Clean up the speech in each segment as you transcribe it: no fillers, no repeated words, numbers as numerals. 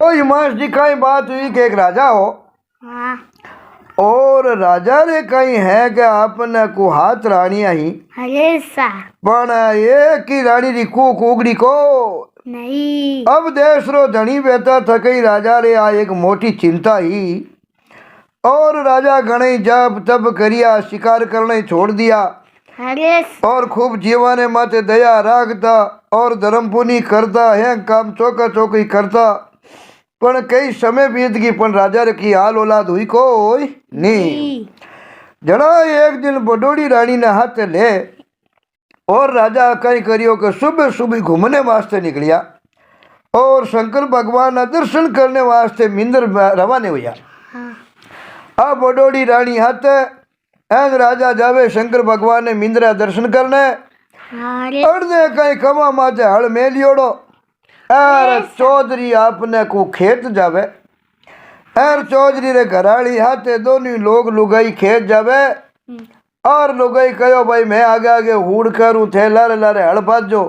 तो हिमांश जी कई बात हुई कि एक राजा हो हाँ। और राजा रे कई है कि आपने को हाथ रानिया ही अरे सा पण एक ही रानी री कूक उगड़ी को नहीं। अब देश रो धनी बेटा थकई राजा रे आ एक मोटी चिंता ही और राजा घणई जब तब करिया शिकार करने छोड़ दिया अरे और खूब जीवाने माथे दया राखता और धर्म पुनी करता है काम चौका चौकी करता पण कई समय बीत गई पण राजा रे की हाल औलाद हुई कोई नहीं। जड़ा एक दिन बडोड़ी रानी ने हाथ ले और राजा कई करियो कि सुबह सुबह घूमने वास्ते निकलिया और शंकर भगवान ना दर्शन करने वास्ते मिंदर रवाने हुआ। आ बडोड़ी रानी हाथ एन राजा जावे शंकर भगवान ने मिंदरा दर्शन करने अड़ने कई कमा माथे हल मेलियोड़ो एर चौधरी आपने को खेत जावे एर चौधरी रे घराली हाथे दोनों लोग लुगाई खेत जावे और लुगाई कहो भाई मैं आगे आगे हुड़ करूं थे लारे लारे हल बाजो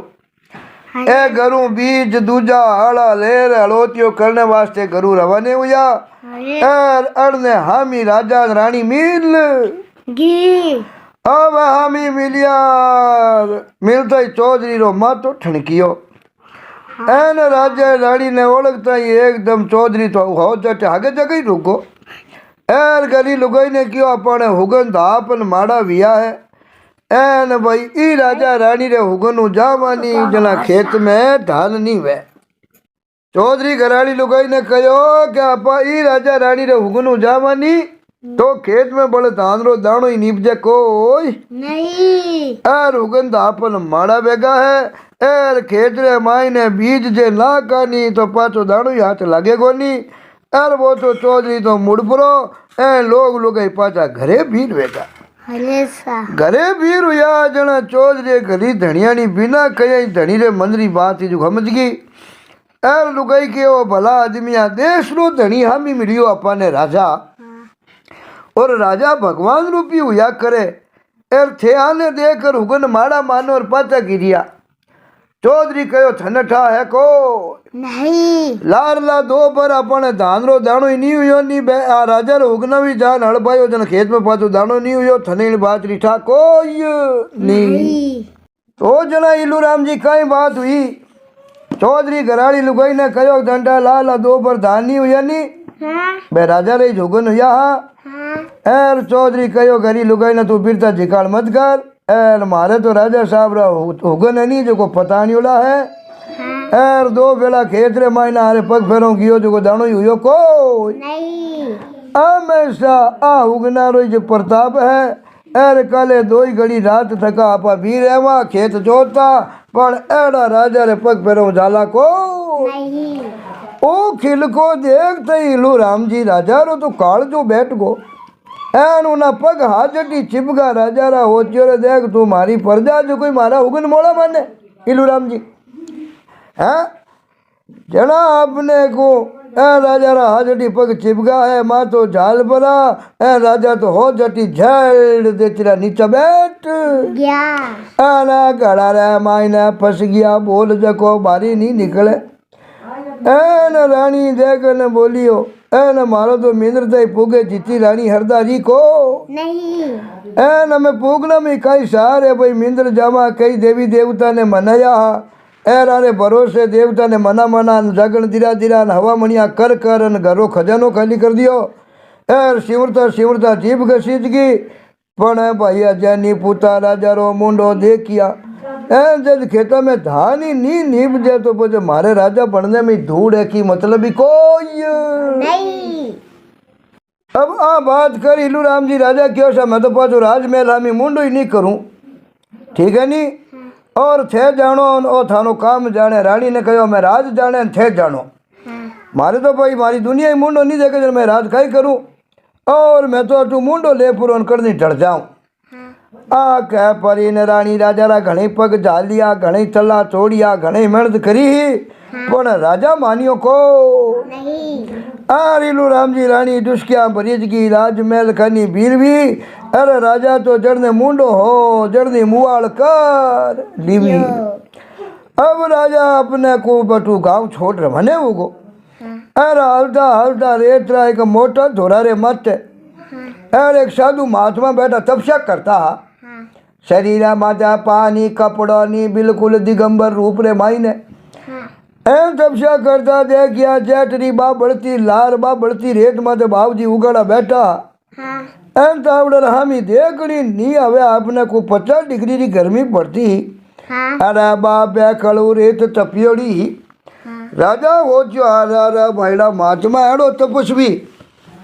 ए घरू बीज दूजा हला लेर हलोतियो करने वास्ते घरू रवाने हुआ एर अड़ने हामी राजा रानी मिल अब हामी मिलिया मिलता ही चौधरी रो मातो ठणकियो एन राजा रानी ने ओळखता ही एकदम चौधरी तो हो जटे आगे जगह रुको एर गली लुगाई ने क्यों अपने हुगन धापन माड़ा विया है एन भाई ई राजा रानी रे हुगन जावानी जना खेत में धान नहीं वे चौधरी घराड़ी लुगाई ने कहो कि आपा ई राजा रानी रे हुगन जावानी तो खेत में बड़े धान रो दाणो ही निपजे कोई नहीं। एर हुगन धापन माड़ा बेगा है एर खेत रे माई ने बीज जे ना कानी तो पाछो दाणो ही हाथ लागे कोनी एर वो तो चौधरी तो मुड़ परो ए लोग लुगाई पाछा घरे भीड़ बेटा घरे भीड़ हुआ जना चौधरी घरी धनियानी बिना कहीं धनी रे मंदरी बात ही जो समझ गई एर लुगाई के वो भला आदमिया देश रो धनी हामी मिलियो अपने राजा और राजा भगवान रूपी हुआ करे एर थे आने देकर हुगन माड़ा मानो और पाचा गिरिया चौधरी कहो थनठा है को नहीं लारला दो पर अपने धान रो दाणो ही नहीं हुयो नी बे आ राजा रो हुगना भी जान हड़ पायो जन खेत में पाछो दाणो नहीं हुयो थने बात रिठा कोई नहीं। तो जना इलू राम जी कई बात हुई चौधरी घराड़ी लुगाई ने कहो डंडा लाला दो पर धान नहीं हुया नी बे राजा रे जोगन हुआ एर चौधरी कहो घरी लुगाई ने तू बिरता झिकाड़ मत कर एर मारे तो राजा साहब रा हुगन है नहीं जो को पता नहीं उला है एर दो बेला खेत रे मायना हारे पग फेरों गियो जो दाणो ही हुयो कोई नहीं। हमेशा आ हुगना रो जो प्रताप है एर काले दो ही घड़ी रात थका आपा भी रहवा खेत जोता पर एड़ा राजा रे पग फेरों जाला को नहीं। ओ खिल को देखते ही लो राम जी राजा रो तो काल जो बैठ गो एन उना पग हाजटी चिपगा राजा रा हो रे देख तू मारी प्रजा जो कोई मारा हुगन मोड़ा माने इलू राम जी है जना आपने को ए राजा रा हाजटी पग चिपगा है माँ तो झाल परा ए राजा तो हो जटी झल दे तेरा नीचा बैठ गया ना गड़ा रे मायने फंस गया बोल जको बारी नहीं निकले एन रानी देख ने बोलियो एन मारो तो मिंद्र दे पूगे जीती रानी हरदारी को नहीं। एन हमें पूगना में कई सार है भाई मिंद्र जामा कई देवी देवता ने मनाया एर आरे भरोसे देवता ने मना जगन दिरा दिरा हवा मणिया कर कर घरों खजानो खाली कर दियो एर शिवरता जीभ घसीज गई पण भाई अजय पूता राजा रो मुंडो देखिया जब खेता में धान ही नहीं नीप जाए तो बोझे मारे राजा बनने में धूड़ है कि मतलब ही कोई नहीं। अब आ बात कर इलू राम जी राजा क्यों सा मैं तो पाछो राजमहल हमें मुंडो ही नहीं करूं ठीक है नी और थे जानो ओ थानो काम जाने रानी ने कहो मैं राज जाने थे जानो मारे तो भाई मारी दुनिया ही मुंडो नहीं देखे मैं राज कई करूं और मैं तो तू मुंडो ले पूरा करनी डर जाऊं आ कह परी ने रानी राजा रा घणे पग झालिया घणे चला चोड़िया घणे मेहनत करी पण राजा मानियो को नहीं। आ रीलू राम जी रानी दुष्किया भरीज की राजमहल खनी बीर भी अरे राजा तो जड़ने मुंडो हो जड़नी मुआल कर लीवी अब राजा अपने को बटू गांव छोड़ रवाने होगो अरे हालता हालता रेतरा एक मोटा धोरारे माथे अरे एक साधु महात्मा बैठा तपस्या करता हाँ शरीरा माथा पानी कपड़ोनी बिल्कुल दिगंबर रूप रे माईने हाँ एम तपस्या करता देखिया जेठरी बा बढ़ती लार बा बढ़ती रेत माथे बाबूजी उगाड़ा बैठा हाँ एम तावड़े हामी देखनी नी हवे आपने को 50 डिग्री री गर्मी पड़ती हाँ अरे बाप कड़ू रेत तपियोड़ी हाँ राजा हो जो आ भाईड़ा महात्मा एड़ो तपस्वी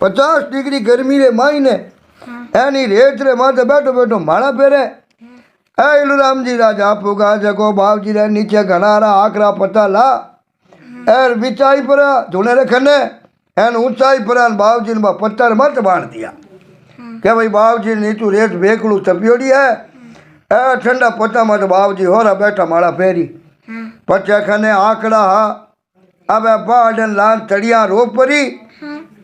50 डिग्री गर्मी रे माईने एनी रेत रे माथे बैठो बैठो माड़ा फेरे इलू राम जी राजा पुगा जगो बाप जी रे नीचे घनारा आकरा पता ला एर बिचाई पर धुने रे खने एन ऊंचाई पर बाप जी ने पत्थर मत बांध दिया के भाई बाप जी नीचू रेत बेकड़ू तपियोड़ी है ए ठंडा पत्ता मत बाप जी होरा बैठा माड़ा फेरी हाँ पचा खने आकड़ा हा अब बाडन लान तड़िया रो परी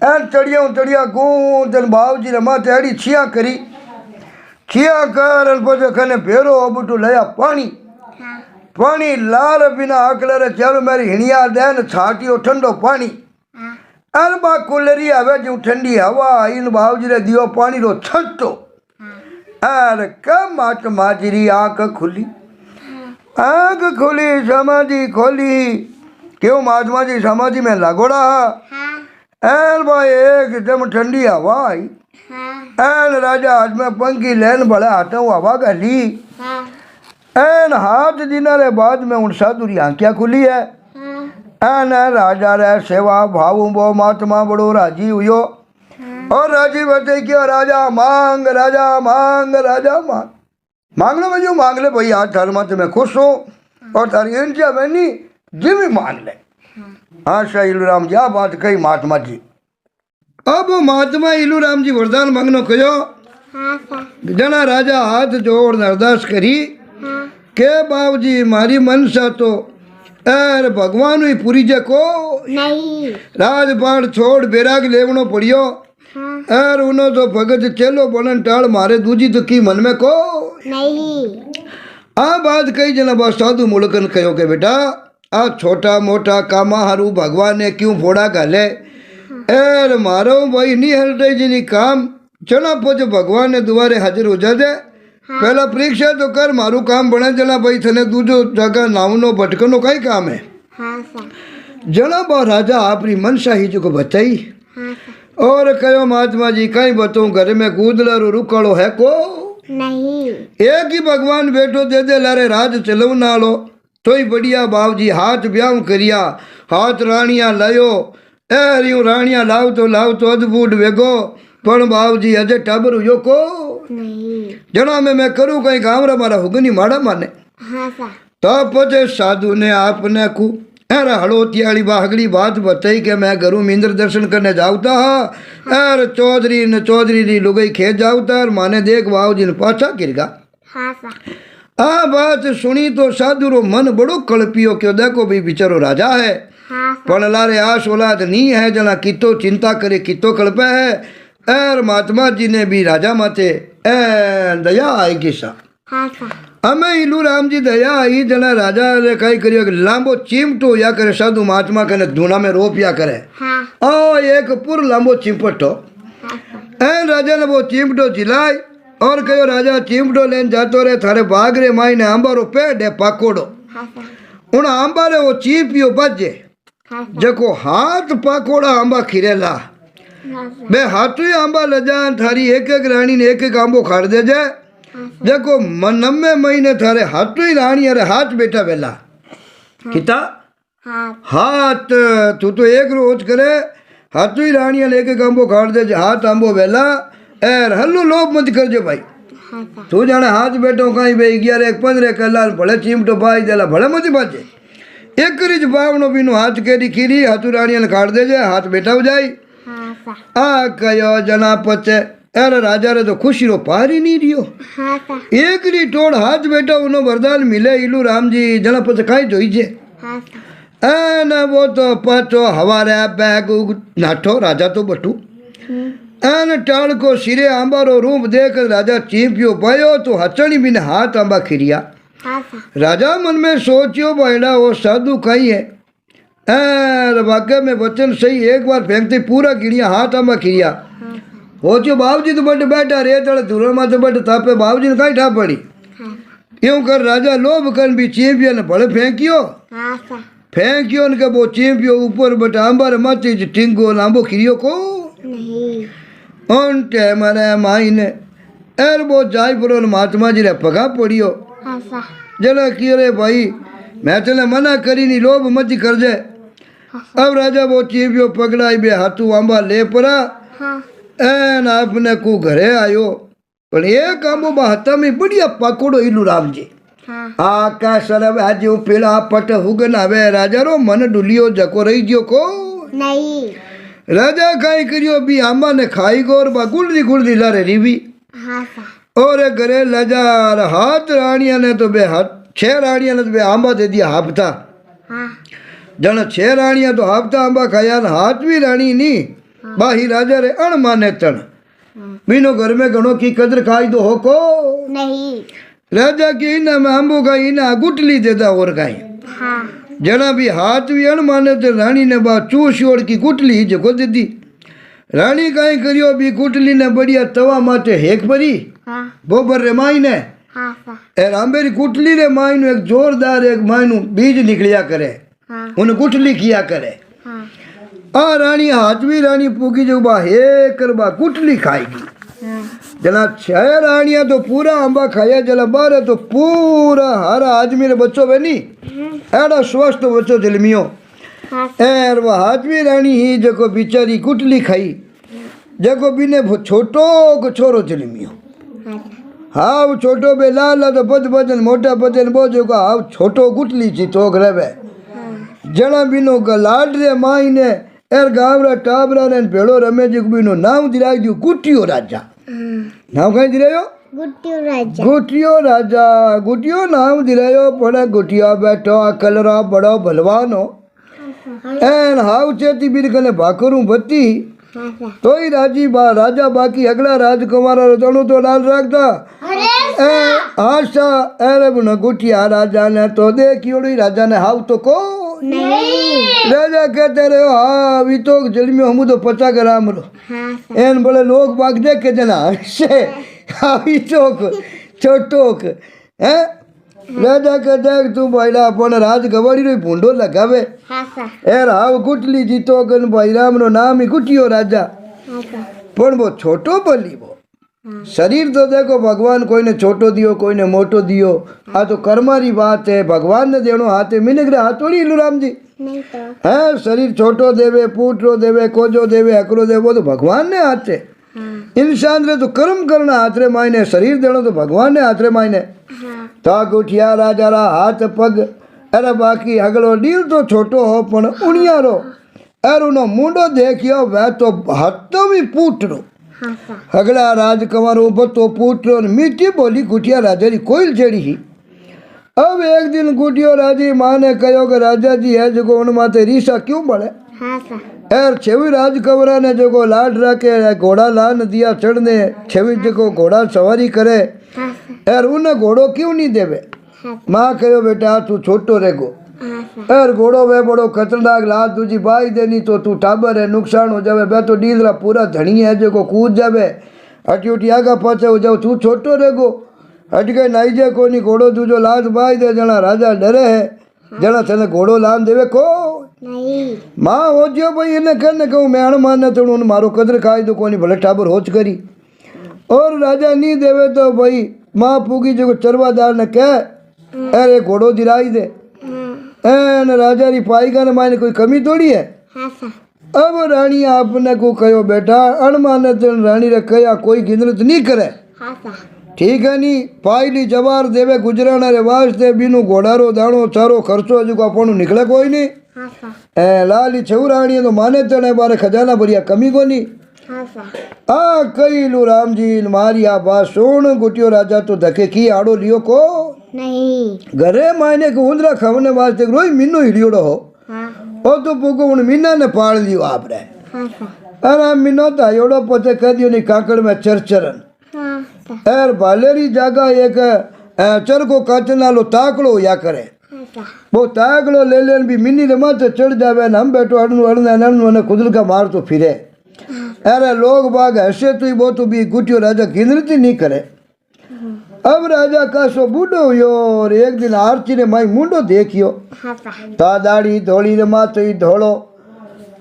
एन तड़िया गूंदन बाप जी ने माथे अड़ी छिया करी छिया कर पचे खने फेरो अबटू लया पानी हाँ पानी लाल बिना आकड़ा रे चारो मेरी हिणिया देन छाटियो ठंडो पानी हाँ अरे बा कुलरी आवे जो ठंडी हवा इन बाप जी ने दियो पानी रो छट्टो अरे कम माट माजरी आंख खुली समाधि खोली क्यों महात्मा जी समाधि में लागोड़ा हाँ एन भाई एकदम ठंडी हवा आई हाँ एन राजा हाथ में पंखी लेन बड़े हाथों हवा गली हाँ एन हाथ दिना रे बाद में उन साधुरी आंखिया खुली है हाँ एन राजा रे सेवा भाव वो महात्मा बड़ो राजी हुयो और राजी बते क्यों राजा मांग राजा मांग लो भाई मांग ले भाई आज थार माते मैं खुश हूँ और तारी इंचा बनी जिमी मांग ले हाँ शाह इलू राम जी आ बात कही महात्मा जी अब महात्मा इलू राम जी वरदान मांगनो कहो हाँ सर जना राजा हाथ जोड़ अरदास करी हाँ के बाबूजी मारी मनसा तो एर भगवान ही पूरी जको नहीं राजपाट छोड़ बैराग लेवनो पड़ियो हाँ एर उनो तो भगत चलो बनन टाल मारे दूजी तो की मन में को नहीं आ बात कई जना बा साधु मुलकन कहो के बेटा आ छोटा मोटा कामा हारू भगवान ने क्यों फोड़ा गाले एर मारो भाई नहीं हलते जिनी काम चना पोच भगवान ने दुबारे हाजिर हो जाते पहला परीक्षा तो कर मारू काम बने जना भाई थने दूजो जगह नावनो भटकनो कई काम है हाँ सर जना बा राजा आपरी मनसा ही जो को बताई हाँ सर और कहो महात्मा जी कहीं बताऊं घर में कूदला रो रुकालो है को नहीं एक ही भगवान बैठो दे दे लारे राज चलो ना लो तो ही बढ़िया बाबू जी हाथ ब्याह करिया हाथ रानिया लायो यूं रानिया लाव तो अद्भुत वेगो पण बाबू जी अजय टाबर हुयो को नहीं जना में मैं करूँ कहीं गाँव मारा हुगनी माड़ा माने हाँ सर तो पचे साधु ने आपने को अरे हड़ोती वाली बागड़ी बात बताई कि मैं घरों में इंद्र दर्शन करने जाऊता अरे चौधरी री लुगई खेत जाऊता और माने देख बाबू जी ने पाछा गिरगा हाँ सर आ बात सुनी तो साधु रो मन बड़ो कल्पियो क्यों देखो भाई बिचारो राजा है हाँ सर पण लारे आस औलाद नहीं है जना कितो चिंता करे कितो कल्पे है एर महात्मा जी ने भी राजा माते दया आई किसा हाँ सर हमें इलू राम जी दया आई जना राजा ने कई करियो कि लांबो चिमटो या करे साधु महात्मा कने धूना में रोपिया करे हाँ ओ एक पुर लांबो चिमटो हाँ सर राजा ने वो चिमटो चिलाई और कहो राजा चिमटो लेन जातो रे थारे बाग रे माई ने आंबारो पेड़ है पाकोड़ो हाँ सर उन आंबा रे वो चीपियो बजे हाँ सर जको हाथ पाकोड़ा आंबा खिरेला हाँ सर बे हाथों ही आंबा ले जान थारी एक रानी ने एक आंबो खाड़ दे जाए देखो नम्मे महीने थारे हाथों ही रानी अरे हाथ बेटा बेला किता हाँ हाथ तू तो एक रोज करे हाथों ही रानी लेके आंबो खाड़ दे हाथ आंबो बेला एर हल्लो लोभ मत कर जो भाई हाँ सर तू जाने हाथ बैठो कहीं भाई 11-15 कलाल भले चिमटो पाई देला भले मत बाजे एक करीज बावनो बीनो हाथ केरी खीरी हाथू रानी ने खाड़ दे जाए हाथ बेटा हो जाए हाँ सर आ कयो जना पचे अरे राजा रे तो खुशी रो पार ही नहीं रियो हाँ सर एक री टोड़ हाथ बेटा उनो वरदान मिले इलू राम जी जना पचे खाई जोई जे हाँ सर न वो तो पाचो हवारे बैग नाठो राजा तो बटू एन टाल को सिरे आंबारो रूप देख राजा चीपियो पायो तो हचणी बिन हाथ आंबा खिरिया हाँ सर राजा मन में सोचियो भाईड़ा वो साधु कहीं है अरे वाकई में वचन सही। एक बार फेंकते पूरा गिड़िया हाथ आमा खिरिया हाँ सा हो चो बाबूजी तो बट बैठा रे तड़े धूरा माथे बट तापे बाबूजी ने कहीं ठा पड़ी हाँ यूं कर राजा लोभ कर भी चींपिया ने भले फेंकियो हाँ सा फेंकियो ने के वो चींपियो ऊपर बट आंबार माथे ज टिंगो लांबो खिरियो को नहीं उन टाइम रे माई ने एर वो जाई परो महात्मा जी रे पगा पड़ियो हाँ सा जला कियो रे भाई मैं तने मना करी नहीं लोभ मत कर जाए। अब राजा वो चीपियो पकड़ाई बे हाथू आंबा ले परा हाँ एन आपने को घरे आयो पण एक आंबो हाथा में बढ़िया पकड़ो इलू राम जी हाँ आकाश सरब आज पेड़ा पट हुगन आवे राजा रो मन डुलियो जको रही गयो को नहीं राजा काई करियो बी आंबा ने खाई गोर बा गुलरी गुलरी लारे रीवी हाँ सा और घरे लजार हाथ रानिया ने तो बे हाथ छह रानिया ने तो बे आंबा दे दिया हाफता हाँ जन छह रानिया तो हाफता आंबा खाया न हाथ भी रानी नी बाही राजा रे अण माने तण बीनो घर में घणो की कदर खाई दो हो को नहीं राजा की इना में आंबो का इना गुटली देता और काई हाँ जना भी हाथ भी अण माने तो रानी ने बा चूस ओढ़ की गुटली जको दे दी रानी काई करियो बी गुटली ने बढ़िया तवा माटे हेक भरी हाँ बोबर रे माई ने हाँ सा एर आंबेरी गुटली रे माई नु एक जोरदार एक माई नु बीज निकलिया करे हाँ उन गुटली किया करे हाँ आ रानी हाथ भी रानी पूगी जो बा हे कर बा गुटली खाएगी हाँ जना छह रानियां तो पूरा आंबा खाया जला बारह तो पूरा हर आदमी रे बच्चों बनी एड़ा स्वस्थ बच्चों जलमियो हाँ एर वह हाथवी रानी ही जको बिचारी गुटली खाई जको बिने छोटो को छोरो जलमियो हाँ हाव छोटो बे लाल तो बद बदन मोटा बदन बोझो का हाव छोटो गुटली जी तो रहे जना बिनो का लाड रे माई ने एर गावरा टाबरा ने भेड़ो रमे जी बिनो नाम दिलाई दियो गुटियो राजा नाम कहीं दिलायो गुट्टी राजा गुटियो राजा गुटियो नाम दिलायो पड़ा गुटिया बैठो कलरा बड़ो भलवानो एन हाउ चेती बीर कने भाकरू बत्ती हाँ सा तो ही राजी बा राजा बाकी अगला राजकुमार तणु तो लाल रखता आशा अरे न गुटिया राजा ने तो देखियोड़ी राजा ने हाउ तो को नहीं राजा कहते रहे हाँ भी तो जल में हम तो 50 ग्राम रो हाँ सा एन बोले लोग बाग देख के जना से हावी चौक छोटोक है राजा के देख तू भाईला अपन राज गवाड़ी रो भूंडो लगावे हाँ सा एर हाव गुटली जीतो कन भाई राम नो नाम ही गुटियो राजा हाँ सा पण वो छोटो बोली वो शरीर तो देखो भगवान कोई ने छोटो दियो कोई ने मोटो दियो आ तो कर्मारी बात है भगवान ने देनो हाथे मिनगरे हाथोड़ी इलू राम जी नहीं तो है शरीर छोटो देवे पूटरो देवे कोजो देवे अकरो देवे वो तो भगवान ने हाथे हाँ इंसान रे तो कर्म करना हाथ रे मायने शरीर देनो तो भगवान ने हाथ रे मायने हाँ ताक उठिया राजा रा हाथ पग अरे बाकी अगलो डील तो छोटो हो पण उणियारो अर उनो मुंडो देखियो वह तो हाथों में पूटरो हाँ सा अगला राजकुमार बतो पूटरो मीठी बोली गुटिया राजा री कोयल जड़ी ही। अब एक दिन गुटियो राजी माँ ने कहो कि राजा जी है जो उन माते रीसा क्यों बढ़े हाँ सा एर छवी राजकुमारा ने जो लाड रखे घोड़ा लान दिया चढ़ने छवी जो घोड़ा सवारी करे हाँ सा एर उन्हें घोड़ो क्यों नहीं देवे हाँ माँ कहो बेटा तू छोटो रहेगो हाँ सा एर घोड़ो वे बड़ो खतरनाक लाल तुझी बाई देनी तो तू टाबर है नुकसान हो जावे बे तो डीजरा पूरा धनी है जो कूद जावे हटी उठी आगा पाछे हो जाओ तू छोटो रहेगो हट गए नाई जे कोनी घोड़ो तुझो लात बाई दे जना राजा डरे है जना तेने घोड़ो लान देवे को नहीं माँ हो जो भाई इन्हें कहने कहूँ मैं अण माने तो उन मारो कदर खाई दो कोनी भले टाबर होच करी और राजा नहीं देवे तो भाई माँ पूगी जो चरवादार ने कह अरे घोड़ो दिलाई दे एन राजा री पाईगा ने माने कोई कमी थोड़ी है। हाँ सा अब रानी आपने को कहो बेटा अणमाने तो रानी रे कया कोई गिनत नहीं करे हाँ सा ठीक है नी पाईली जवार देवे गुजराना रे वास्ते बिनु घोड़ारो दाणो चारो खर्चो जो अपन निकले कोई नहीं हाँ सा ए लाली छौराणी तो माने तने बारे खजाना भरिया कमी कोनी हाँ सा आ कईलू राम जी मारी आ बात सुन गुटियो राजा तो धके की आड़ो लियो को नहीं घरे मायने को उंदरा खवने वास्ते रोई मीनो हिलियोड़ो हो हाँ ओ तो पुको उन मीना ने पाल लियो आपने हाँ सा अरे मीनो तायोड़ो पचे कह दियो नी काकड़ में चरचरन हाँ सा एर भालेरी जागा एक चरको काचना लो ताकड़ो या करे हाँ सा वो तागड़ो ले लेन भी मिनी रे माथे चढ़ जावे न हम बैठो अड़नु अड़नु ने खुदल का मार तो फिरे। अरे लोग बाग हंसे तो ही वो तो भी गुटियो राजा गिनती नहीं करे। अब राजा का सो बूढ़ो हुयो और एक दिन आरती ने माई मुंडो देखियो हाँ सा ता दाढ़ी धोली रे माथे ही धोलो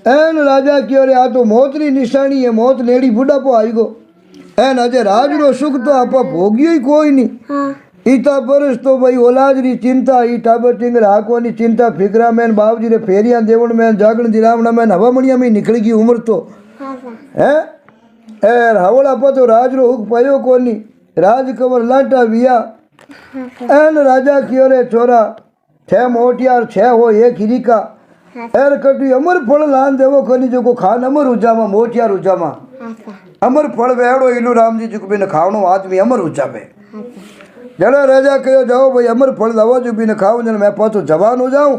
एन राजा की रे आ तो मौत री निशानी है मौत नेड़ी बुढ़ापो आई गो एन अजे राज रो सुख तो आपा भोगियो ही कोई नहीं। हाँ ईता परस तो भाई औलाद री चिंता ई टाबर टिंगर हाकोनी चिंता फिकरा में बाबूजी रे फेरिया देवण में जागण जिरावणा में हवामणिया में निकल गई उम्र तो हाँ सा है एर हवड़ा पर तो राज रो हुक पायो कोनी राज कवर लाटा विया एन राजा की रे छोरा छह मोटियार छह हो एक हिरिका एर कटी अमर फल लान देवो कोनी जो को खान अमर उजामा मोटियार उजामा हाँ सा अमर फल वेड़ो इलू राम जी जो बिन खावणो आदमी अमर उजावे हाँ सा जड़ा राजा कहो जाओ भाई अमर फल दवा जो भी न खाऊं जन मैं पाछो जवान हो जाऊं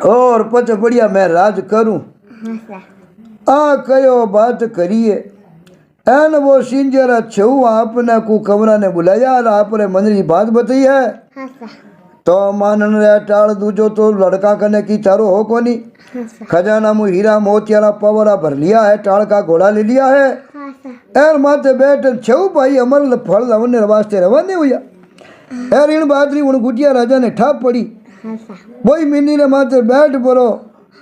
और पछ बढ़िया मैं राज करूं हाँ सा आ कहो बात करिए एन वो सिंजरा छऊ आपने को कमरा ने बुलाया और आपने मन की बात बताई है हाँ सा तो मानन रे टाल दूजो तो लड़का कने की चारो हो कोनी हाँ सा खजाना मु हीरा मोतियारा पवरा भर लिया है टाल का घोड़ा ले लिया है हाँ सा एर माथे बैठ छऊ भाई अमर फल रवने वास्ते रवाने हुआ एर इन बादरी उन गुटिया राजा ने ठाप पड़ी हाँ सा वही मिनी ने माथे बैठ पड़ो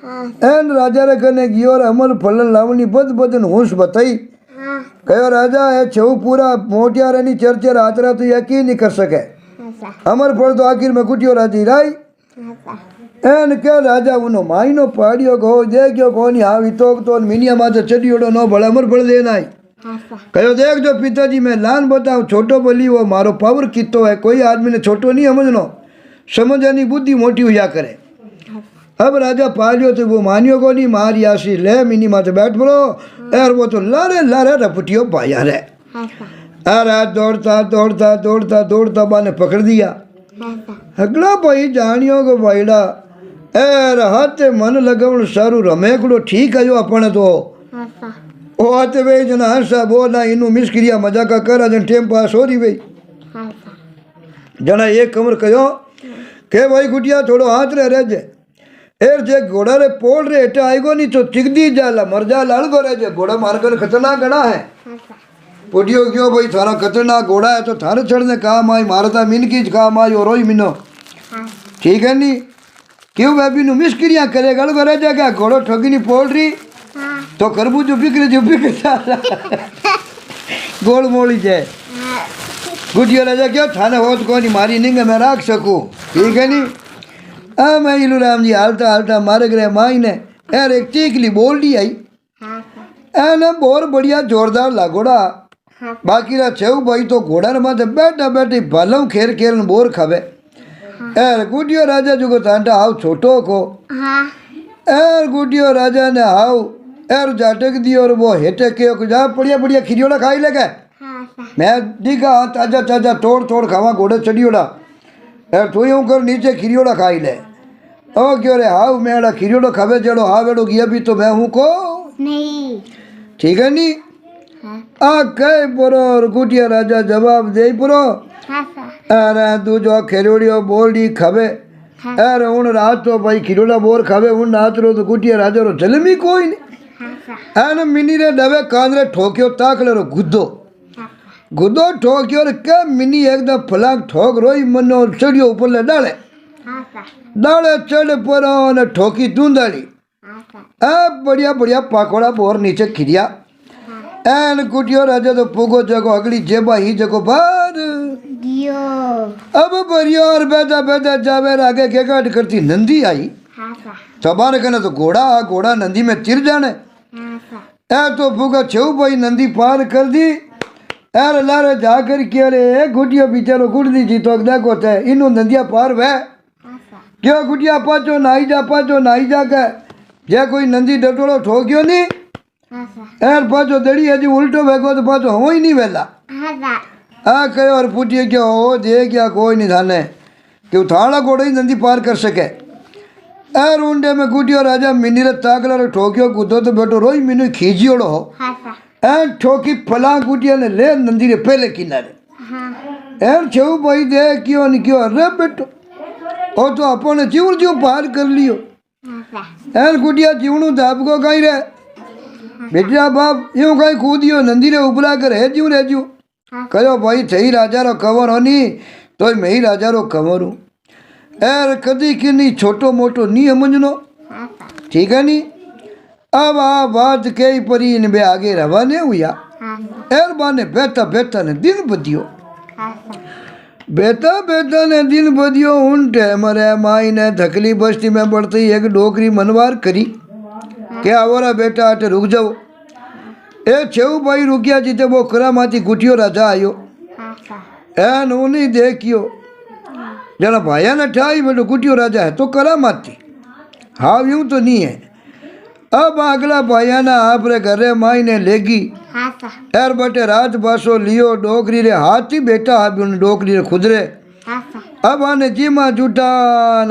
हाँ एन राजा रे कने गयो और अमर फलन लावनी बद बदन होश बताई हाँ कहो राजा है छऊ पूरा मोटिया नी चरचर आतरा तो यकीन नहीं कर सके हाँ सा अमर फल तो आखिर में गुटियो राजी राई हाँ सा एन क्या राजा उनो मायनो पाड़ियो को देखियो कोनी हावी तो मिनिया माथे चढ़ियोड़ो नो भले अमर फल देना आई हाँ सा कहो देख जो पिताजी मैं लान बताऊं छोटो बोली वो मारो पावर कितो है कोई आदमी ने छोटो नहीं समझनो समझने बुद्धि मोटी हुआ करे। अब राजा पालियो तो वो मानियो को नहीं मारी आशी ले मिनी माथे बैठ पड़ो यार वो तो लारे लारे रपटियो पाया रे हाँ सा अरे दौड़ता दौड़ता दौड़ता दौड़ता बाने पकड़ दिया हाँ सा अगला भाई जानियो को भाईड़ा एर हाथे मन लगवण सारू रमेकड़ो ठीक है जो अपने तो हाँ सा ओ आते वे जना हंसा बोला इनू मिसक्रिया मजाका करा जन टेम पास हो रही भाई हाँ सा जना एक कमर कहो के भाई गुटिया थोड़ो हाथ रे रह जे एर जे घोड़ा रे पोल रे हेठे आएगो नहीं तो चिकदी जाला मर जा लालगो रह जे घोड़ा मारकर खतरनाक गणा है हाँ सा पुटियो क्यों भाई थारा खतरनाक घोड़ा है तो थारे चढ़ने काम आई मारता मिन की काम आई और रोई मिनो हाँ ठीक है नी क्यों भाभी नु मिसक्रिया करेगा अलगो रह जाएगा घोड़ो ठगी नहीं पोल रही हाँ तो करबू जो बिक्र गोल मोड़ी जाए हाँ गुटिया राजा क्या थाने हो तो कोनी मारी नहीं मैं राख सकूँ ठीक है नी आ मैं इलू राम जी हालता हालता मारे गए माई ने यार एक चीखली बोल दी आई हाँ सा ए ना बहुत बढ़िया जोरदार लागोड़ा हाँ बाकी रा छेऊ भाई तो घोड़ा माथे बैठा बैठी भलम खेर खेल बोर खावे यार गुटियो राजा जो को तांटा हाउ छोटो को हाँ यार गुटियो राजा ने हाउ यार जाटक दी और वो हेटे के जा बढ़िया बढ़िया खिरियोड़ा खाई लेगा हाँ सा मैं दिखा ताजा ताजा तोड़ तोड़ खावा घोड़े चढ़ियोड़ा यार तू यूं कर नीचे खिरियोड़ा खाई ले ओ क्यों रे हाउ मेरा खिरियोड़ो खावे जड़ो हा वेड़ो गया भी तो मैं हूँ को नहीं ठीक है नी हाँ आ कहे पुरो और गुटिया राजा जवाब दे पुरो हाँ सा अरे तू जो खिरियोड़ियो बोल दी खावे हाँ अरे उन रात तो भाई खिरियोड़ा बोर खावे उन रात रो तो गुटिया राजा रो जलम ही कोई नहीं हाँ सा एन मिनी रे डबे कांदरे ठोक्यो ताकले रो गुद्दो हाँ गुद्दो ठोक्यो रे के मिनी एकदम फलांग ठोक रोई मनो चढ़ियो ऊपर ले डाले हाँ सा डाले चढ़ परो ने ठोकी दूंदाड़ी हाँ सा आ बढ़िया बढ़िया पाकोड़ा बोर नीचे खिरिया एन कुटियो राजा तो पुगो जगो अगली जेबा ही जगो बार दियो अब बढ़िया और बैठा बैठा जावे आगे के काट करती नंदी आई हाँ सा चबाने कहने तो घोड़ा घोड़ा नंदी में चिर जाने हाँ सा ए तो पुगा छेऊ भाई नंदी पार कर दी यार लारे जाकर के रे गुटियो बिचारो गुड़ दी जी तो देखो थे इनु नंदिया पार वह हाँ सा क्यों गुटिया पाचो नाई जा के जे कोई नंदी डटोड़ो ठोक्यो नहीं हाँ सा यार पाचो दड़ी हजी उल्टो भेगो तो पाचो हो ही नहीं वेला हाँ सा आ कहो और पूछिए क्या हो दे क्या कोई नहीं थाने क्यों थाना घोड़ा ही नंदी पार कर सके यार उंडे में गुटियो राजा मिनी रे ताकला रे ठोक्यो कूदो तो बेटो रोई मिनी खींचियोड़ो हो हाँ सा एन ठोकी फला गुटिया ने ले नंदी रे पहले किनारे हाँ यार छेऊ भाई दे क्यों नहीं क्यों अरे बेटो ओ तो अपन जीवन जो पार कर लियो एन गुटिया जीवनु धापको कहीं रे बेटिया बाप यूं कहीं कूदियो नंदी रे उपला कर है जीव रे जीव कहो भाई सही राजा रो कवर होनी तो मैं ही राजा रो कवर हूँ एर कदी की नहीं छोटो मोटो नहीं समझनो ठीक है नहीं अब आ बात कई परी इन बे आगे रवाने हुआ एर बाने बेटा बेटा ने दिन बदियो बेटा बेटा ने दिन बदियो उन टाइम रे माई ने थकली बस्ती में बढ़ती एक डोकरी मनवार करी क्या आवरा बेटा आटे रुक जाओ ए छेऊ भाई रुकिया जीते वो करामाती गुटियो राजा आयो एन उन्हीं देखियो जरा भाया ने ठाई बेटो गुटियो राजा है तो करामाती हाँ यूं तो नहीं है अब अगला भाया ना आपरे घरे माई ने लेगी यार बटे रात बासो लियो डोकरी रे हाथी बेटा अभी उन डोकरी रे खुदरे अब आने जीमा जूटा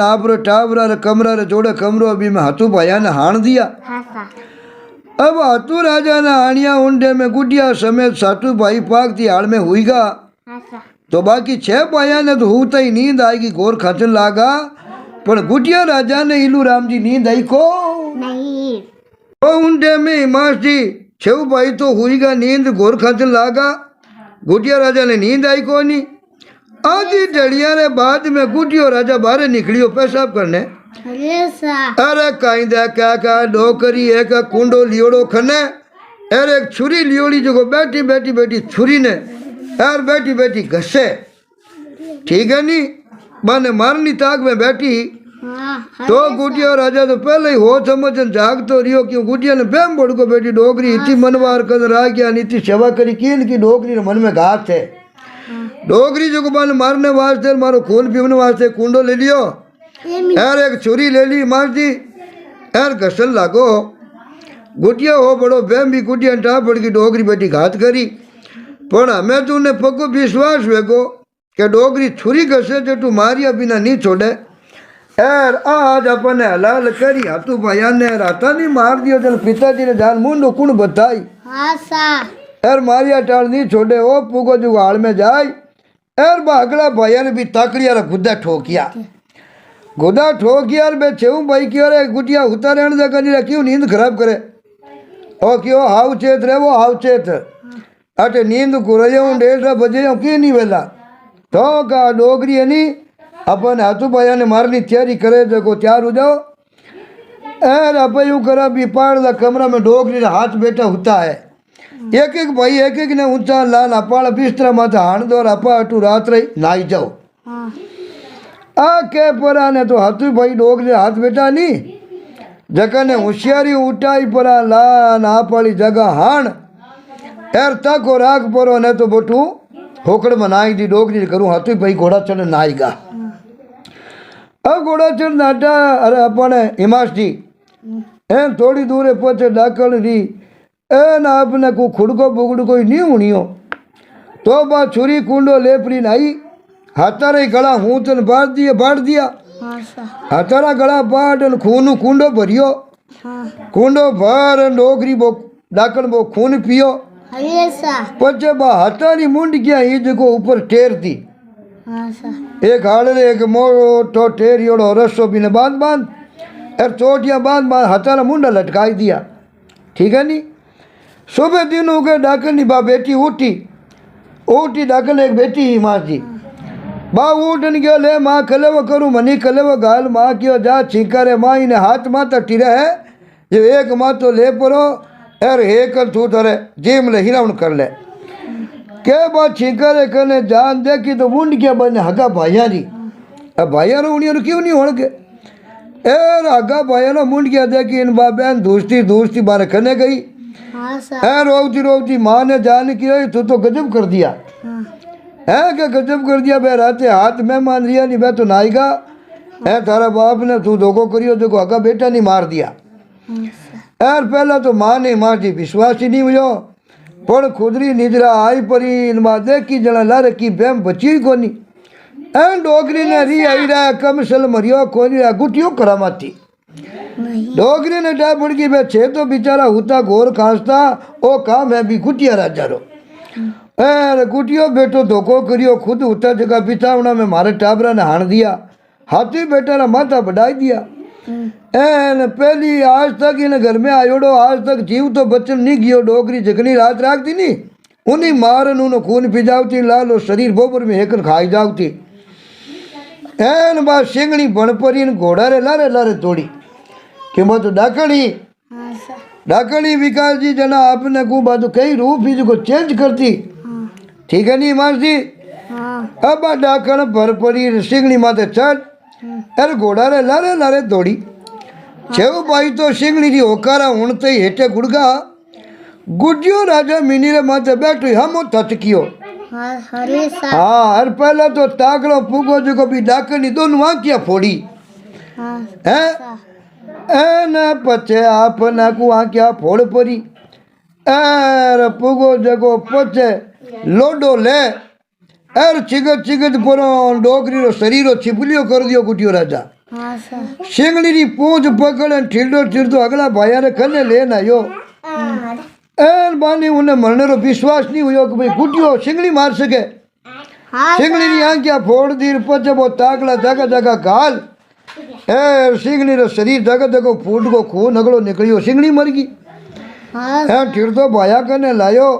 आपरो टावरा रे कमरा रे जोड़े कमरो अभी में हाथू भाया ने हाण दिया अब हाथू राजा ने हाणिया उंडे में गुडिया समेत सातू भाई पाक थी हाल में हुईगा तो बाकी 6 भाया ने तो होता ही नींद आएगी घोर खाचन लागा पर गुटिया राजा ने इलू राम जी नींद आई को नहीं वो उंडे में हिमाश जी 6 भाई तो हुईगा नींद घोर खाचन लागा गुटिया राजा ने नींद आई को नहीं आधी डलिया रे बाद में गुटियो राजा बाहर निकलियो पेशाब करने अरे कहीं दे क्या डोकरी एक कुंडो लियोड़ो खने अरे एक छुरी लियोड़ी जो बैठी बैठी बैठी छुरी ने यार बैठी बैठी घसे ठीक है नहीं माने मारनी ताक में बैठी तो गुटिया राजा तो पहले ही हो समझन जाग तो रियो क्यों गुटिया ने बेम बोड़ को बैठी डोकरी इतनी मनवार कर रहा क्या नीति सेवा करी की डोकरी ने मन में घात है डोकरी जो को माने मारने वास्ते मारो खून पीने वास्ते कुंडो ले लियो यार एक छुरी ले ली मार दी यार घसन लागो गुटिया हो बड़ो बेम भी गुटिया टाप पड़ की डोकरी बैठी घात करी पर हमें तूने पक्को विश्वास वेगो कि डोगरी छुरी घसे जो तू मारिया बिना नहीं छोड़े यार आज अपन हलाल करी हाथू भाया ने राता नहीं मार दियो जल पिताजी ने जान मुंडो कुण बताई यार मारिया टाल नहीं छोड़े ओ पुगो जो हाल में जाए यार बागड़ा भाया ने भी ताकड़िया रा गुद्दा ठोकिया बे छेऊ भाई क्यों रे गुटिया उतारे जगह नहीं क्यों नींद खराब करे ओ क्यों हाउ चेत रे वो हाउ चेत अटे नींद कुरयो 1:30 बजे की नहीं वेला तो का डोगरी है नी अपन हाथू भाया ने मारनी तैयारी करे जगो तैयार हो जाओ एर आप यूँ करा भी पाड़ कमरा में डोगरी हाथ बैठा होता है एक भाई एक ने ऊंचा लाल अपाड़ बिस्तरा माथे हाण दो अपा अटू रात रही नाई जाओ आ के परा ने तो हाथू भाई डोगरी हाथ बैठा नी जगह ने होशियारी उठाई परा लान आपाड़ी जगह हाण एर तक और राग परो ने तो बटू होकड़ मनाई दी डोगरी करूँ हाथी भाई घोड़ा चढ़ नाईगा अब घोड़ा चढ़ नाटा अरे अपन हिमाश जी एन थोड़ी दूर पहुंचे डाकल री एन आपने को खुड़को बुगड़ कोई नहीं हुनियो तो बा छुरी कुंडो लेपरी नाई हाथारा गला हूँ तन बाढ़ दिया हाथारा गला बाढ़ खून कुंडो भरियो कुंडो भर डोगरी बो डाकल बो खून पियो पचे बा हाथारी मुंड क्या ही जगो ऊपर टेर थी एक हाड़े एक मोटो टेरियोड़ो रस्सो भी ने बांध और चोटियाँ बांध हथारा मुंडा लटकाई दिया ठीक है नी सुबह दिन हो गए डाकल नी बा बेटी उठी डाकल एक बेटी ही माँ जी बा उठन गयो ले माँ कलेवो करूँ मनी कलेवो गाल माँ क्यों जा छिंकारे माँ इन्हें हाथ माता टिरा है जो एक माँ तो ले परो यार एक तू थोड़े जेम ले हिरावण कर ले के बात छिंकारे करने जान देखी तो मुंड क्या बने हगा भाइया जी अब भाइया रो उन्हीं क्यों नहीं होड़ के यार हगा भाइया रो मुंड क्या देखी इन बा बहन दूसती बारे करने गई यार रोवती माँ ने जान की तू तो गजब कर दिया है क्या गजब कर दिया बे राते हाथ में मान रिया नहीं बे तो नाईगा है थारा बाप ने तू धोखो करियो देखो हगा बेटा नहीं मार दिया यार पहला तो माँ ने माँ जी विश्वास ही नहीं हुआ पण खुदरी निजरा आई परी इन माँ देखी जना ला रखी बेम बची कोनी एन डोगरी ने री आई रहा कम सल मरियो कोनी रहा गुटियो करामाती डोगरी ने डा बुड़की बे छे तो बेचारा हुता घोर खांसता ओ काम है भी गुटिया राजा रो यार गुटियो बेटो धोखो करियो खुद हुता जगह बिछावना में मारे टाबरा ने हाण दिया हाथी बेटा माथा बढ़ाई दिया। एन पहली आज तक इन घर में आयोड़ो आज तक जीव तो बचन नहीं गयो। डोकरी जखनी रात राखती नी उन्हीं मारन उनो खून पी जावती लालो शरीर बोबर में हेकन खाई जावती। एन बात सिंगणी बनपरी घोड़ा रे लारे लारे तोड़ी कि मैं तो डाकणी हाँ सर डाकणी विकास जी जना आपने को बात कई रूप ही को चेंज करती। ठीक है नी मास जी। हाँ अब आ डाकण भरपरी सिंगणी माथे चढ़ अरे घोड़ा रे लारे दौड़ी। छेव भाई तो सिंगणी री होकारा उणते ही हेटे गुड़गा गुडियो राजा मिनी रे माथे बैठो हमो थटकियो। हाँ हरे सर हाँ अरे पहला तो ताकड़ो पुगो जो भी डाकणी दोनों आंखिया फोड़ी हाँ है एने पछे आपना को आंखिया फोड़ पड़ी। एर पुगो जगो पछे लोडो ले एर चिगत परो डोकरी रो शरीरो छिपलियो कर दियो गुटियो राजा। हाँ सर सिंगड़ी री पूंछ पकड़े ठिरदो अगला भाई रे कने लेन आयो। एन बानी उन्हें मरने रो विश्वास नहीं हुयो कि भाई गुटियो सिंगड़ी मार सके। हाँ सिंगड़ी री आंखिया फोड़ दी पछे वो ताकड़ा जगह जगह घाल ए सिंगड़ी रो शरीर जगह जगह फूट को खून अगलो निकलियो सिंगड़ी मर गई। हाँ एन ठिरदो भाया कने लायो।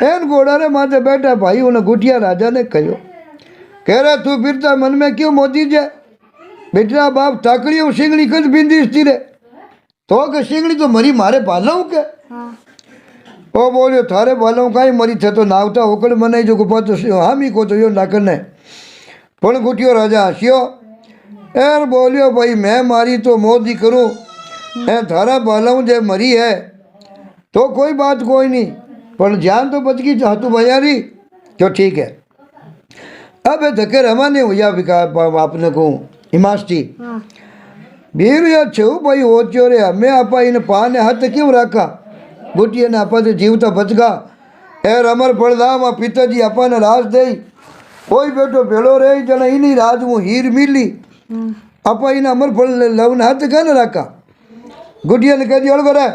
एन घोड़ा रे माथे बैठा भाई उन्हें गुटिया राजा ने कहो कह रहा तू फिरता मन में क्यों मोदी जे बेटा बाप ताकड़ी सिंगड़ी कद बिंदी रे तो के सिंगड़ी तो मरी मारे बालऊ के हाँ ओ बोलियो थारे बालऊ काई मरी थे तो नावता होकड़ मनाई जो को पातो हामी को तो यो नाकने पण गुटियो राजा हसियो। एर बोलियो भाई मैं मारी तो मोदी करूं ए थारा बालऊ जे मरी है तो कोई बात कोई नहीं पर जान तो बच गई हाथू भैयारी तो ठीक है। अब धक्के रवाने हुआ विकास आपने को हिमाश जी हाँ बीर या छो भाई हो चो रे हमें आपा इन पाने हाथ क्यों रखा गुटिया ने आपा जीवता बच गा एर अमर बलदाम पिताजी आपा ने राज दे कोई बेटो भेड़ो रे जना इनी राज मु हीर मिली आपा इन अमर फल लवन हाथ कहने रखा। गुटिया ने कह दिया रे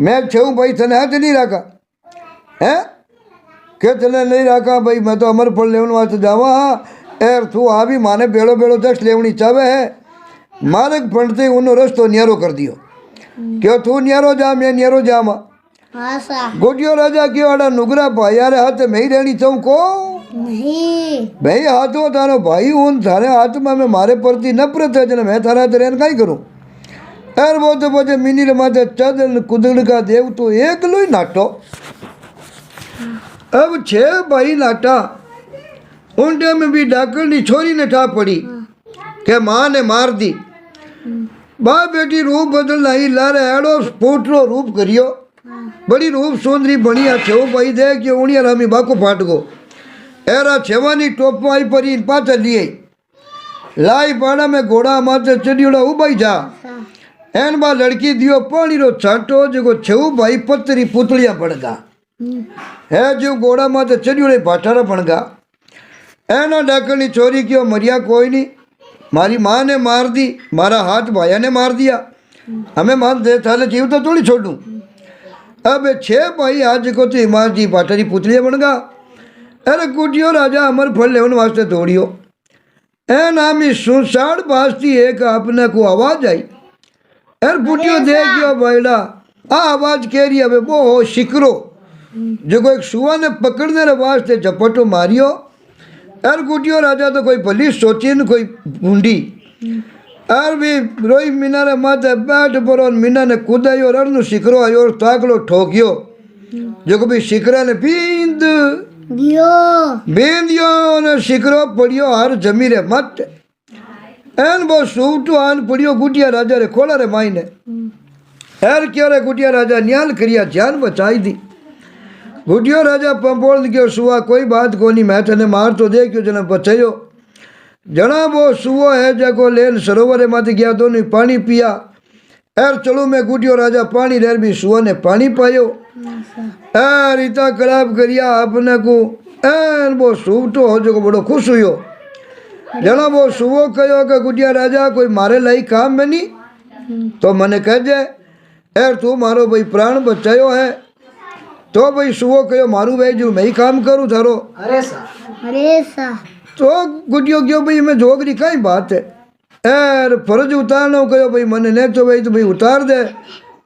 मैं छू भाई थने हाथ नहीं रखा है के तने नहीं रखा भाई मैं तो अमर फल लेवन वास्ते जावा एर तू आ भी माने बेड़ो बेड़ो दस लेवनी चावे है मारक पड़ते उन्हों रस्तो न्यारो कर दियो क्यों तू न्यारो जा मैं न्यारो जामा। हाँ सर गुटियो राजा क्यों आड़ा नुगरा भाई यारे हाथ में ही रहनी चाहूँ को नहीं भाई हाथों तारो भाई उन थारे हाथ में मारे प्रति नफरत है जना मैं थारा तेरे कहीं करूँ एर वो तो बजे मिनी रे माथे चदन कुदड़ का देव तो एक लो ही नाटो। अब छे भाई नाटा उन टाइम में भी डाकरनी छोरी ने ठा पड़ी के माँ ने मार दी। बाप बेटी रूप बदल नहीं ला रहे एड़ो पोटरो रूप करियो बड़ी रूप सुंदरी बनिया छो भाई देख के उड़िया रामी बाको फाट गो एरा छेवानी टोप आई परी पाचा लिए लाई पाड़ा में घोड़ा माथे चढ़ियोड़ा उबाई जा एन बा लड़की दियो पानी रो छाटो जो छेव भाई पतरी पुतलियां पड़गा है जो घोड़ा माथे चढ़ियोड़े भाटारा पड़गा एना डाकनी चोरी क्यों मरिया कोई नहीं मारी माँ ने मार दी मारा हाथ भाया ने मार दिया हमें मान दे थाले जीव तो थोड़ी छोड़ूं। अब छे भाई आज को तो हिमाल जी भाटारी पुतलियां बन गा। अरे गुटियो राजा अमर फल लेवन वास्ते दौड़ियो ए नामी सुनसाड़ बाजती एक अपने को आवाज आई अरे बुटियो देख गयो भाईड़ा आ आवाज कह रही है वो हो शिकरो जो एक सुआ ने पकड़ने रे वास्ते झपटो मारियो। अर गुटियो राजा तो कोई भली सोची न कोई बूंदी अर भी रोई मीना रे माथे बैठ परो मीना ने कूदायो रण शिकरो आयो और ताकलो ठोकियो जो भी शिकरा ने बींदियो ने शिकरो पड़ियो हर जमी रे मत एन वो सूटो आन पड़ियो गुटिया राजा रे खोला रे माई ने एर क्यों रे गुटिया राजा न्याल करिया जान बचाई दी। गुटियो राजा पंपोल गयो सुआ कोई बात कोनी मैं तने मार तो दे क्यों जना बचायो जना वो सुओ है जको लेन सरोवर माथे गया दोनों पानी पिया एर चलो मैं गुटियो राजा पानी रेर भी सुआ ने पानी पायो एर इतना खराब करिया अपने को एर वो सूटो हो जो बड़ो खुश हुयो जना वो सुओ कहो कि गुटिया राजा कोई मारे लाई काम में नहीं तो मने कह जाए एर तू मारो भाई प्राण बचायो है तो भाई सुओ कहो मारू भाई जो मैं ही काम करूँ थारो अरे सा तो गुटियो क्यों भाई मैं जोगरी कई बात है यार फर्ज उतारना कहो भाई मने ने तो भाई उतार दे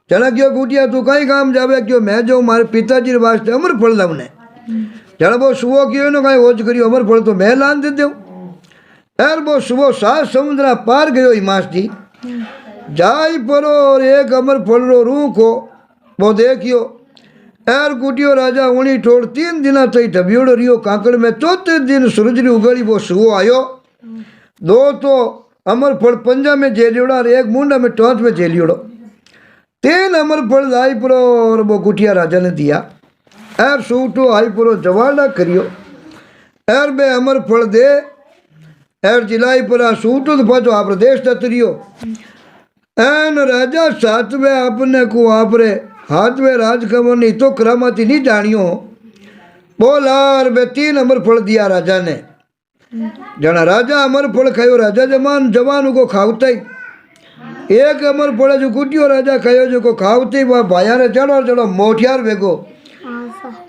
जना क्यों गुटिया तू कई काम जावे क्यों मैं जो मारे पिताजी रे वास्ते अमर फल लावने जना वो सुबह क्यों ना कहीं ओज करियो अमर फल तो मैं लान दे दूं यार वो सुबह 7 समुद्र पार गयो हिमाश जी जाई परो और एक अमर फल रो रूह को वो देखियो यार गुटियो राजा उणी ठोड़ 3 दिन तई ढबियोड़ो रियो काकड़ में चौथे दिन सूरज री उगड़ी वो सुओ आयो 2 तो अमर फल पंजा में जेलियोड़ा और एक मुंडा में टोंच में जेलियोड़ो 3 अमर फल लाई परो और वो गुटिया राजा ने दिया यार सूटो आई परो जवाड़ा करियो यार बे अमर फल दे यार जिलाई परा सूटो तो पाचो आप देश तरियो एन राजा सातवें अपने को आपरे हाथ में राज खबर नहीं तो करामाती नहीं जानियो बोलार बे 3 अमर फल दिया राजा ने जना राजा अमर फल खायो राजा जवान को खावते एक अमर फल जो गुटियो राजा खायो जो को खावते वह भाया ने चढ़ो चढ़ो मोठियार वेगो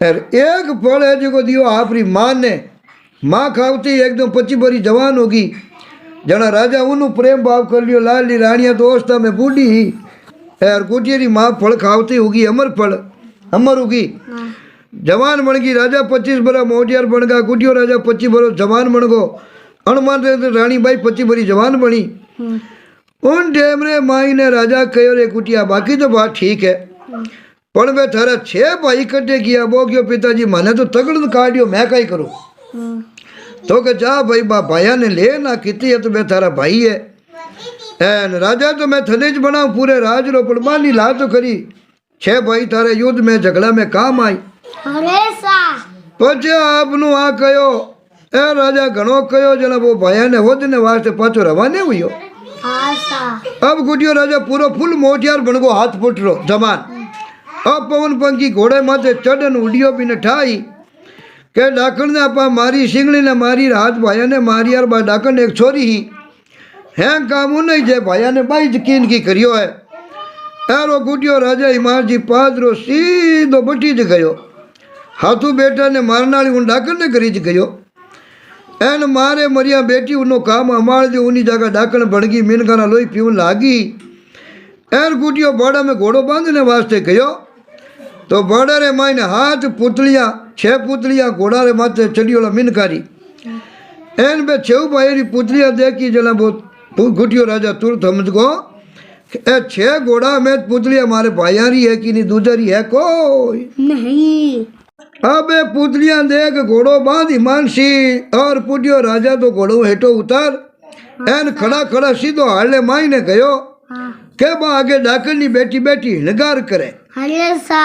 एक फल है जो को दियो आपरी माँ ने माँ खावती एकदम 25 बरी जवान होगी जना राजा उन्होंने प्रेम भाव कर लियो लाली रानिया तो अवस्था में बूढ़ी ही यार गुटिया री माँ फल खावती होगी अमर फल अमर होगी जवान बन गई राजा 25 बरा मोटियार बन गया गुटियो राजा 25 बरो जवान बन गो हनुमान रानी बाई 25 बरी जवान बनी उन टाइम रे माई ने राजा कहो रे गुटिया बाकी तो बात ठीक है पर वे थारा 6 भाई कटे किया वो क्यों पिताजी मैंने तो तगड़ काटियो मैं कहीं करूँ तो के जा भाई भाया ने ले ना किती है तो मैं थारा भाई है एन राजा तो मैं थने ज बनाऊं पूरे राज रो कुर्बानी ला तो करी 6 भाई थारे युद्ध में झगड़ा में काम आई अरे सा पछे आपनु आ कयो ए राजा घणो कयो जना वो भाया ने होद ने वास्ते पाछो रवाने हुयो आसा अब गुटियो राजा पूरो फुल मोटियार बन गो हाथ फुटरो जमान अब पवन पंखी घोड़े माथे चढ़न उड़ियो भी न ठाई के डाकण ने आपा मारी सिंगड़ी ने मारी हाथ भाया ने मारी यार बा डाकण ने एक छोरी ही हैं काम नहीं जे भाया ने बाई यकीन की करियो है यारो गुटियो राजा हिमार जी पादरो सीधो बटी ज गयो हाथू बेटा ने मारनाली उन डाकण ने करी ज गयो एन मारे मरिया बेटी उनो काम अमाल जो उनी जगह डाकण बन गई मिनकाना लोई पीवन लागी एर गुटियो बाड़ा में घोड़ो बांधने वास्ते गयो तो बाड़ा रे मायने हाथ पुतलियां 6 पुतलियां घोड़ा रे माथे चढ़ियोला मिनकारी एन बे 6 भाई री पुतलियां देखी जना बहुत गुटियो राजा तुरंत समझ गो 6 घोड़ा में पुतलियां हमारे भाइयारी है कि नहीं दूसरी है कोई नहीं अब पुतलियां देख घोड़ो बांधी मानसी और पुटियो राजा तो घोड़ो हेठो उतार एन खड़ा खड़ा सीधो हाले माई ने गयो के बा आगे डाकनी बैठी बैठी हिणगार करे अरे सा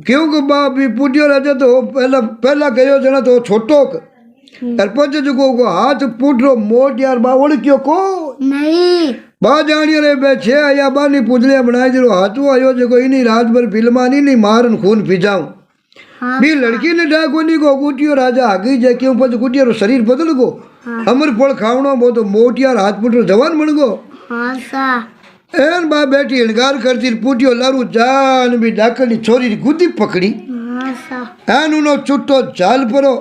क्योंकि बा भी पुटियो राजा तो पहला गयो जना तो छोटो और पचे जो को हाथ पुटरो मोट यार बा ओळख्यो को नहीं बा जानियो रे बे 6 आया बानी पुतलिया बनाई दिलो हाथू आयो जो इनी रात भर फिल्मानी नहीं मारन खून पिजाऊं बी लड़की ने डाकोनी को गुटियो राजा आगी जे क्यों पच गुटियो शरीर बदल गो अमर फल खावणो वो तो मोटियार हाथ पुटरो जवान बन गो हाँ सा एन बा बेटी हिणगार करती पुटियो लारू जान भी डाकनी छोरी री गुदी पकड़ी हाँ सा एन उनो छुट्टो जाल परो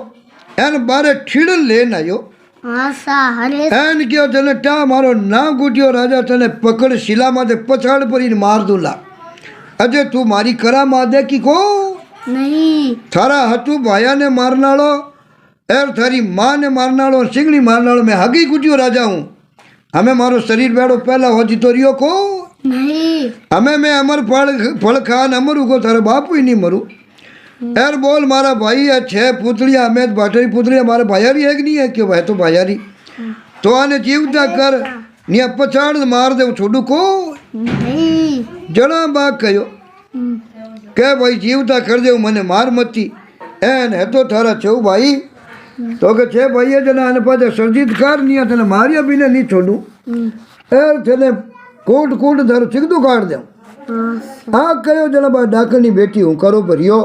एन बारे ठीड़न लेन आयो हाँ सा अरे एन क्यों तने टा मारो ना गुटियो राजा तने पकड़ शिला माथे पछाड़ परी मार दूला अजे तू मारी करा मा दे की को नहीं थारा हतू भाया ने मारनालो एर थारी माँ ने मारनालो सिंगड़ी मारनालो मैं हगी गुटियो राजा हूँ हमें मारो शरीर बेड़ो पहला हो जीतो रियो को नहीं हमें मैं अमर फल खान अमर उगो थारे बापू ही नहीं मरू एर बोल मारा भाई है 6 पुतलियां हमें बाटरी पुतलियां हमारे भायारी है कि नहीं है क्यों भाई तो भायारी तो आने जीवता कर निया पछाड़ मार दे छोड़ू को नहीं जड़ा बाग कयो के भाई जीवता कर दे मने मार मती एन है तो थारा 6 भाई तो के 6 भाई जना आने पाछे सर्जित कर निया तने मारिया बिना नहीं छोड़ू एर तने कोट कोट धर चिकदू काट दे आ कयो जना बा डाकनी बेटी हूँ करो भरियो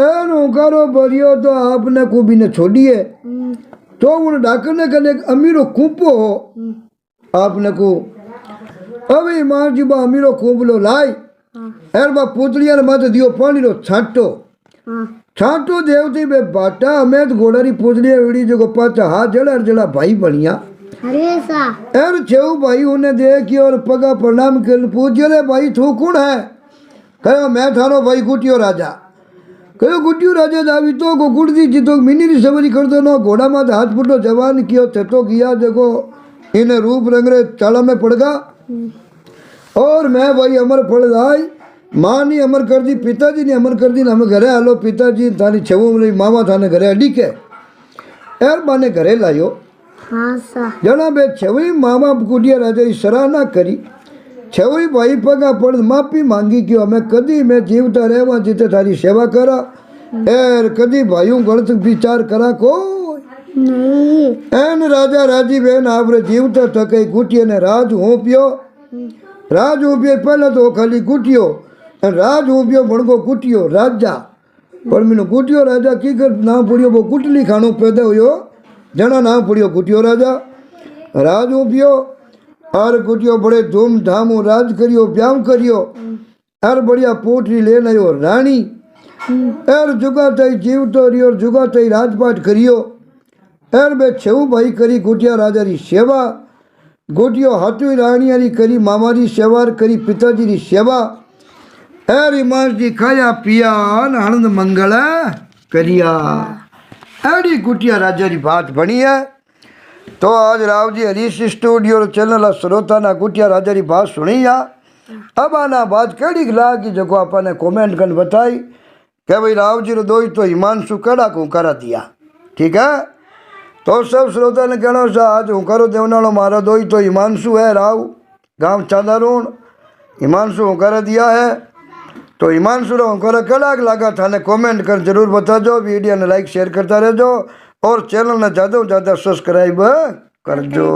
एन हुकारो भरियो तो आपने को भी ने छोड़िए तो उन डाकने कने एक अमीरो कूपो हो आपने को अभी मां जी बा अमीरो कूपलो लाई एर बा पुतलिया ने माथे दियो पानी रो छाटो छाटू देवती बे बाटा हमें घोड़ारी पूजलिया वीड़ी जो पाचा हाथ जड़ा जड़ा भाई बनिया हरेसा एर छेऊ भाई उन्हें देखी और पगा प्रणाम कर पूछे रे भाई तू कौन है? कहो मैं थारो भाई गुटियो राजा। कहो गुटियो राजा दावी तो को गुड़दी जी तो मिनी री सवारी कर दो ना घोड़ा में हाथ फुटो जवान कियो थतो किया देखो इन्हें रूप रंगरे चाला में पड़ गया और मैं भाई अमर फल आई माँ ने अमर कर दी पिताजी ने अमर कर दी हमें घरे हालो पिताजी थारी छेऊ मेरी मामा थाने घरे अडी के एर बाने घरे लायो हाँ सा जना बे छवी मामा गुटिया राजा की सराहना करी छवी भाई पगा पड़ माफी मांगी कि मैं कदी मैं जीवता रहवा जिते थारी सेवा करा एर कदी भाइयों गलत विचार करा को नहीं एन राजा राजी बेन आपरे जीवता थके गुटिया ने राज होपियो पहले तो खाली गुटियो राज होपियो भणको गुटियो राजा पर मीनू गुटियो राजा की कर नाम पड़ियो वो गुटली खानो पैदा हुयो जना नाम पड़ियो गुटियो राजा राज होपियो और गुटियो बड़े धूमधाम राज करियो ब्याम करियो और बढ़िया पोटरी ले आयो रानी एर जुगा तई जीवतो रियो जुगा तई राजपाट करियो एर बे छेऊ भाई करी गुटिया राजा री सेवा गुटियो हाथू राणिया री करी मामा री सेवा करी पिताजी री सेवा एर इमास जी खाया पिया आनंद मंगल करिया एड़ी गुटिया राजा री बात बनी है। तो आज राव जी हरीश स्टूडियो चैनल श्रोता ना गुटिया राजा री बात सुनी है। अब आना बात कड़ी लागी जो आपने कमेंट कर बताई कि भाई राव जी रो दोई तो हिमांशु कड़ा को करा दिया। ठीक है तो सब श्रोता ने कहना सा आज हूँ करो देवनालो मारा दोई तो हिमांशु है राव गांव चांदारोण हिमांशु हूँ कर दिया है। तो हिमांशु रो कर कड़ा लगा थाने कमेंट कर जरूर बताजो वीडियो ने लाइक शेयर करता रहजो और चैनल ने ज़्यादा से ज़्यादा सब्सक्राइब करजो।